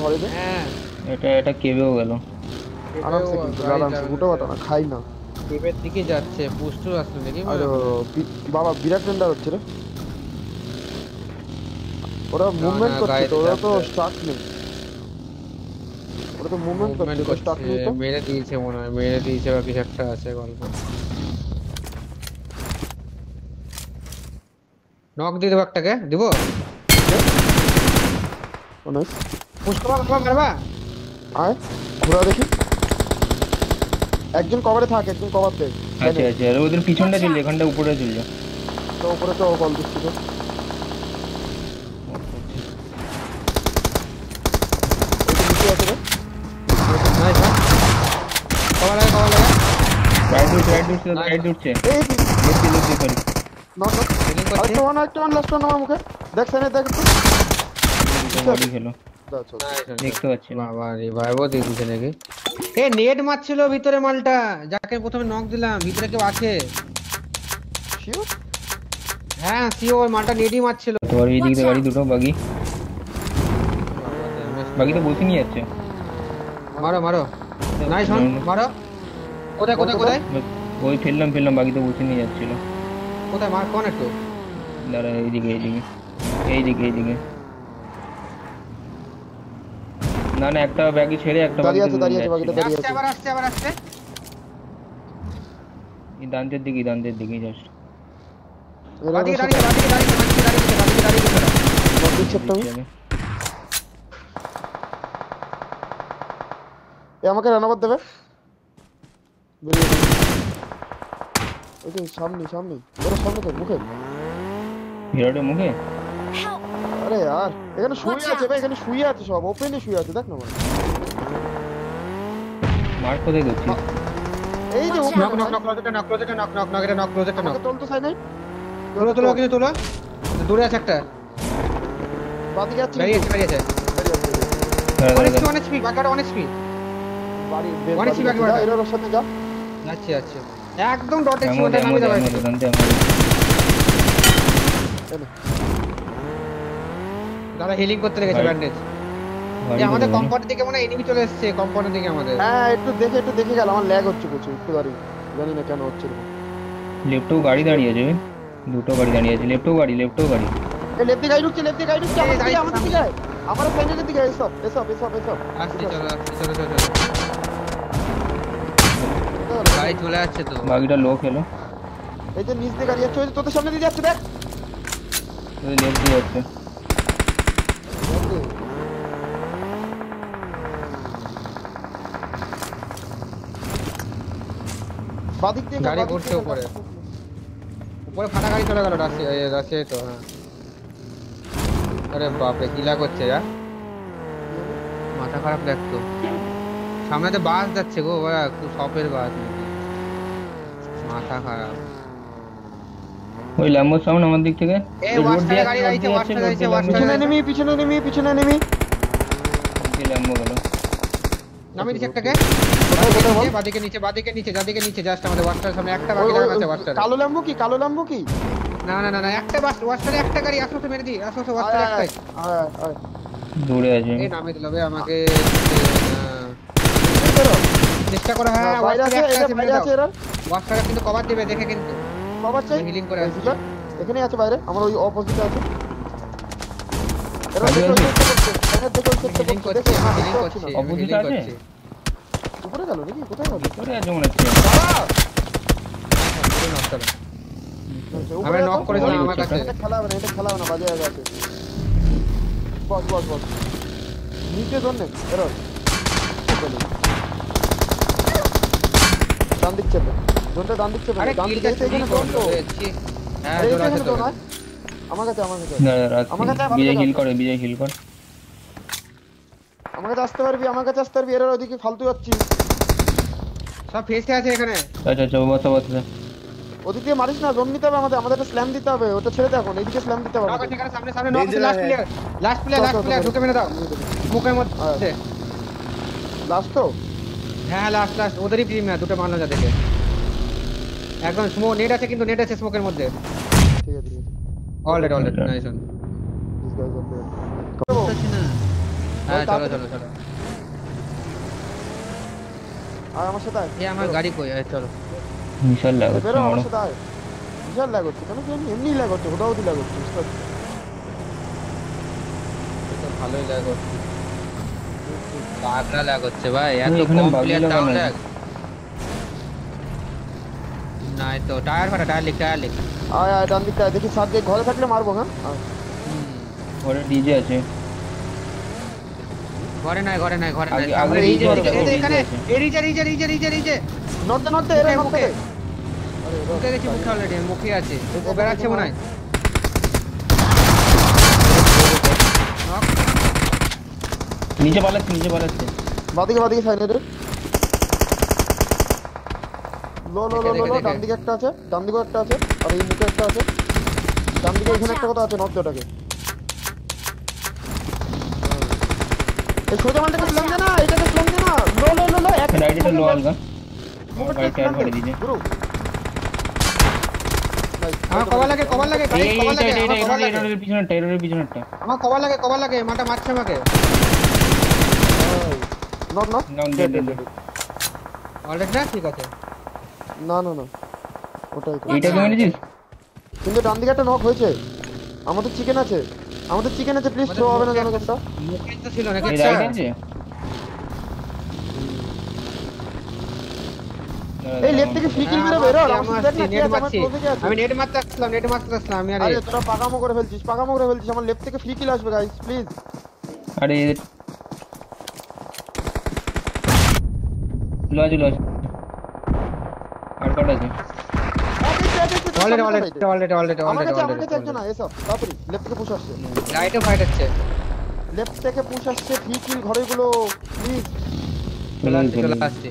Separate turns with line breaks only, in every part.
ধরে দে।
হ্যাঁ
এটা এটা কেবেও গেল।
আরামসে কিন্তু আরামসে গুটো বাটা না, খাই না।
কেবের দিকে যাচ্ছে, পোস্টও আসলো নাকি মনে
আরে
হয়।
বাবা বিরাট টেন্ডার হচ্ছে রে। ওরা
না না
মুভমেন্ট করছে তো,
গাড়িতে
ওরা তো
চাপবে।
স্টার্ট নেই। ওরা তো মুভমেন্ট করছে,
মুভমেন্ট
তো স্টার্ট
করছে,
নেই তো।
মেরে দিয়েছে মনে হয়, মেরে দিয়েছে বা কিছু একটা আছে গল্প। নক দিয়ে দেবো একটাকে, দিব
অনেক
পুশ করবা মারবা।
আয় ঘোরা দেখি। একজন কভারে থাক, একজন কভার দে।
আচ্ছা আচ্ছা, আর ওদের পিছনটা চলছে, এখানটা উপরে চলছে।
তো উপরে তো কল দিচ্ছি তো। এই তো নিচে আছে রে।
নাইস হ্যাঁ, কভার লাগে কভার লাগে।
রাইট উঠছে রাইট উঠছে।
এই
left sorry.
Not not.
Healing করছি।
আরেকটা ওয়ান লাস্ট ওয়ান আমার মুখে। দেখ সামনে দেখ একটু।
বডি খেলো,
নাইস
দেখতে পাচ্ছি না।
বাবা রিভাইভও দিয়ে দিয়েছে নাকি। এ নেট মারছিল ভিতরে মালটা, যাকে প্রথমে নক দিলাম, ভিতরে কেউ আছে।
শিওর?
হ্যাঁ সিওর, মালটা নেটই মারছিল।
তোমার এই দিকে গাড়ি দুটো বাগি বাগি তো বসে নিয়ে যাচ্ছে।
মারো মারো, নাইস হন মারো। কোথায় কোথায় কোথায়
ওই ফেললাম বাগি তো বসে নিয়ে যাচ্ছিল।
কোথায় মার কোন একটু।
দাঁড়া, এইদিকে। না না, একটা ব্যাগই ছেড়ে একটা
দাঁড়িয়ে আছে বাকিটা দাঁড়িয়ে
আসছে
আছে।
আবার আসছে।
এই দান্তের দিকে জাস্ট।
এরা
বাদিকে
বসে
দাঁড়িয়ে
নট দিচ্ছে একটা আমি। এ আমাকে রানাবার দেবে। বেরিয়ে যাবে। ওই যে সামনে ওরা সামনে তো মুখে।
হিরোটার মুখে।
আরে यार এখানে শুয়ে আছে ভাই, এখানে শুয়ে আছে, সব ওপেনে শুয়ে আছে, দেখ না ভাই।
মার কোথায় করছিস?
এই যে
নক নক নক ক্লোজেটে নক এটা নক ক্লোজেটে নক।
তোল তো সাইনাই।
তোলো কিছু তোলো। দূরে আছে একটা,
বাদিকে যাচ্ছে।
গাড়ি আছে। অনেক স্পিড বাগাটা অনেক স্পিড।
বাড়ি
অনেক স্পিড বাগাটা।
এর সাথে যা।
আচ্ছা একদম ডট এক্সিমেন্টে নামিয়ে দাও। দাদা হিলিং করতে লেগেছে ব্যান্ডেজ। আমাদের কম্পাউন্ডের দিকে মনে হয় এনিমি চলে এসেছে, কম্পাউন্ডের দিকে আমাদের।
হ্যাঁ একটু দেখে গেল, আমার ল্যাগ হচ্ছে প্রচুর, একটু দাঁড়িয়ে জানি না কেন হচ্ছে এরকম।
লেফটেও গাড়ি দাঁড়িয়ে আছে, দুটো গাড়ি দাঁড়িয়ে আছে, লেফটেও গাড়ি
এই লেফটে গাড়ি ঢুকছে আমাদের দিকে আমার ফাইনালের দিকে এসব।
আসছে চলো গাড়ি চলে আসছে তো।
বাকিটা লো খেলো।
এই যে নিচ দিয়ে গাড়ি যাচ্ছে, ওই যে তোদের সামনে দিয়ে যাচ্ছে দেখ।
লেফট দিয়ে যাচ্ছে।
বাদিক দিয়ে
গাড়ি করছে উপরে ফাটা গাড়ি চলে গেল রাশিয়ায় তো। হ্যাঁ আরে বাপরে কি লাগ হচ্ছে যা, মাথা খারাপ লাগতো। সামনে তো বাস যাচ্ছে গো, খুব শপের বাস নাকি, মাথা খারাপ।
ওই ল্যাম্বোর সাউন্ড আমার দিক থেকে।
এই ওয়াস্টারে গাড়ি যাচ্ছে,
পিছনে নেমি।
ল্যাম্বো গেল।
নামিয়ে দিচ্ছে একটাকে। বাদিকে নিচে যাদিকে নিচে জাস্ট আমাদের ওয়াস্টারের সামনে একটা বাকি আছে। ওয়াস্টার
কালো ল্যাম্বো কি
না একটা বাস ওয়াস্টারে একটা গাড়ি আসো মেরে দি। আসো ওয়াস্টারে একটাই
দূরে আছে।
এই নামে দিল বে আমাকে চেষ্টা করো। হ্যাঁ
বাইরে আছে এরা।
ওয়াস্টারে কিন্তু কভার দিবে দেখে, কিন্তু
কভার চাই।
হিলিং করে আসছি।
এখানে আছে বাইরে, আমার ওই অপোজিটে আছে। এরা
হিলিং করছে
অপোজিট আছে।
উপরে গেল নাকি, কোথায় গেল?
উপরে আছে মনে হচ্ছে।
আমরা নক করেছিলাম আমার কাছে।
এটা খেলা হবে না, বাজে জায়গা আছে। বস নিচে জোন নেই এরর। ডান দিক চেপে জোনটা, ডান দিক চেপে ডান দিকে এখানে জোন তো।
হ্যাঁ জোন আছে তো।
আমার কাছে
বিজয় হিল করে।
আমার কাছে আসতে পারবি এরর ওইদিকে ফালতু যাচ্ছি।
সব ফেসে আছে এখানে।
আচ্ছা বসা।
ওদিক দিয়ে মারিস না, জোন নিতে হবে আমাদের একটা স্ল্যাম দিতে হবে, ওটা ছেড়ে দে এখন, এইদিকে স্ল্যাম দিতে হবে।
ঠিক আছে সামনে নক। লাস্ট প্লেয়ার ঢুকে মেরে দাও মুখের মধ্যে।
লাস্ট তো
হ্যাঁ লাস্ট ওদেরই টিম না, দুটো মারলো যা দেখে। একদম স্মোক নেট আছে, কিন্তু নেট আছে স্মোকের মধ্যে।
ঠিক আছে
অলরেডি নাইস ওয়ান। হ্যাঁ চলো
তাড়াতাড়ি।
চলো চলো
আয় আমার সাথে আয়।
এই আমার গাড়ি কই চলো
বিশাল লাগ
বেরো আমার
হচ্ছে
সাথে আয়। বিশাল ল্যাগ হচ্ছে কেন কি এমনি ল্যাগ হচ্ছে কোথাও ল্যাগ হচ্ছে বুঝতে পারছি।
এই তো ভালোই ল্যাগ হচ্ছে পাগলা ল্যাগ হচ্ছে ভাই এত
এখানে
কম
বাগি
প্লেয়ার তাও
লাগানো আছে।
ল্যাগ না এই তো টায়ার ফাটা টায়ার লিখ
আয় আয় ডান দিকটা আয়, দেখি সাত দিক ঘরে থাকলে মারবো হ্যাঁ আয়।
ওরে ডিজে আছে
ঘরে নাই
আগে-
আমরা
আগে
এই যে
DJ আছে,
এই যে
DJ
এখানে
আছে।
এই যে
নড়তে নড়তে এরা
মুখে,
নড়তে
মুখে।
আরে
মুখে গেছি মুখে অলরেডি মুখে আছে ও বেরাচ্ছে মনে হয় knock।
নিচে পালাচ্ছে
বাদিকে সাইডে রে লো লো লো লো
দেখে,
লো
দেখে।
ডান দিকে একটা আছে ডান দিকে একটা আছে আর এই মুখে একটা আছে ডান দিকে এখানে একটা কথা আছে নর্থ ওটাকে এই সোজা মালটাকে স্ল্যাম দে না এটাকে স্ল্যাম দে না লো লো লো লো এক
রাইডটা লো আলগা
মুখে
ভাই টায়ার
স্ল্যাম
ফাটে
দে
দিছে
গুরু
আমার কভার লাগে ভাই
এই
কভার লাগে
এইটা
আমার কভার লাগে
এটার পিছনেরটা
আমার কভার লাগে মাটা মারছে আমাকে
not not
Down,
dead
dead,
dead
dead.
Already না ঠিক আছে
না না না ওটাই তো।
এইটা কি মেরেছিস
কিন্তু ডান দিকে একটা নক হয়েছে আমাদের চিকেন আছে প্লিজ
আমাদের
থ্রো হবে না
মুখে
জানো
একটা-
কোনটা
মুখে তো ছিল নাকি
এই
একটা?
রাইড আছে
এই লেফট থেকে ফ্রি কিল মেরে বেরো আমার সাথে দেখ না
নেট
আমার
মারছি
ক্লোজে আছে
আমি নেট মারতে আসলাম আমি আরে
আরে তোরা পাকামো করে ফেলছিস আমার লেফট থেকে ফ্রি কিল আসবে গাইস প্লিজ
আরে লজ আর কটা আছে
অলরেডি
আমার কাছে একজন এসব তাড়াতাড়ি লেফট থেকে পুশ আসছে
রাইটে ফাইট হচ্ছে
লেফট থেকে পুশ আসছে ফ্রি কিল ঘরেগুলো প্লিজ
চলে আসছে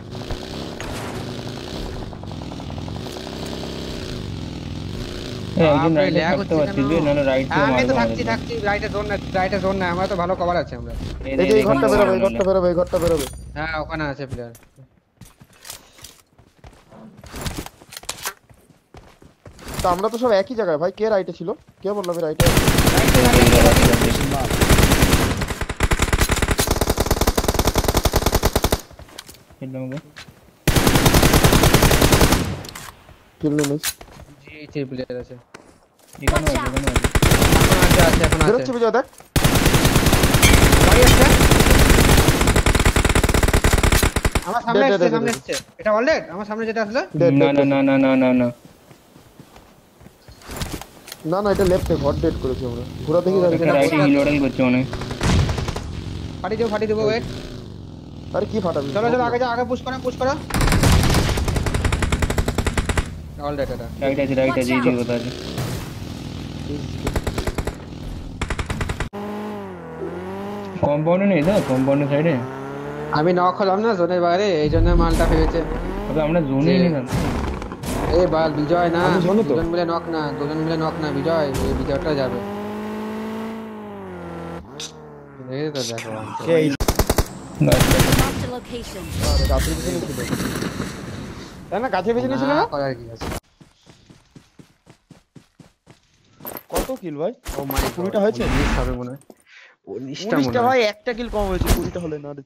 এই একজন
বাপরে,
রাইডে
lag
থাকতে
হচ্ছে
পারছিস
কেন?
না রাইড
হ্যাঁ, আমি তো থাকছি রাইটে জোন না আমরা তো ভালো কভার আছে আমরা
এই যে এই ঘরটা বেরোবে
হ্যাঁ ওখানে আছে প্লেয়ার
তা আমরা তো সব একই জায়গায় ভাই কে রাইটে ছিল কে বললো আমি রাইটে কিল নেই
জি প্লেয়ার আছে
এখানে আছে
এখন আছে
বেরোচ্ছে বিজয় দেখ
বাড়ি আসছে আমার সামনে
দে, দে,
আসছে
দে,
সামনে
দে।
আসছে এটা অলরেডি আমার সামনে যেটা আসলো
Dead,
না
dead,
না
dead.
না না না না না
না এটা লেফটে ঘর ডেট করেছি আমরা ঘোরা দেখি গাড়ি
রাইটে হিলোডাল করছে মনে হয়।
ফাটি দেবো ওয়েট
আরে কি ফাটাবি
চলো আগে পুশ করো অলরেডি এটা
রাইট আছে এই যে কথা আছে কম্পাউন্ডে নেই তো কম্পাউন্ডের সাইডে
আমি নক হলাম না জোনের বাইরে এই জন্য মালটা ফেলেছে
তবে আমরা জোনে
যে-
নিলাম
এই বাল বিজয় না
আমি zone এ তো।
দুজন মিলে নক না বিজয় এই বিজয়টা যাবে এই তো দেখো
সেই
Marked a location.
গাছের পিছনে ছিল তাই না গাছের পিছনে ছিল না
করার কি আছে
কত কিল ভাই
ও মাই
20টা হয়েছে?
19 হবে মনে হয় 19টা
19টা ভাই একটা কিল কম হয়েছে 20টা হলে না রে